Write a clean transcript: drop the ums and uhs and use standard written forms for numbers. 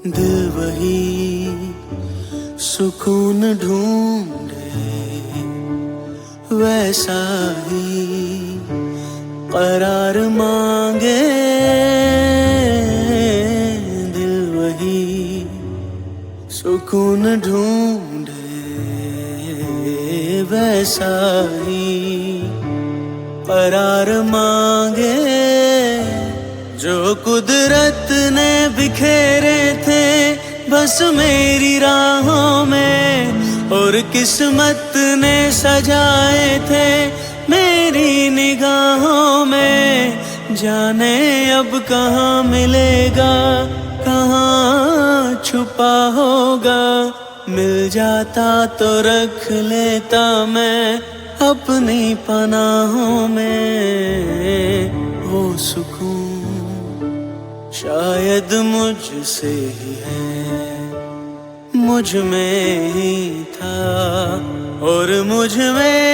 दिल वही सुकून ढूंढे, वैसा ही करार मांगे। दिल वही सुकून ढूंढे, वैसा ही करार मांगे। जो कुदरत ने बिखेरे थे बस मेरी राहों में, और किस्मत ने सजाए थे मेरी निगाहों में। जाने अब कहाँ मिलेगा, कहाँ छुपा होगा। मिल जाता तो रख लेता मैं अपनी पनाहों में। वो सुकून शायद मुझसे ही है, मुझ में ही था और मुझ में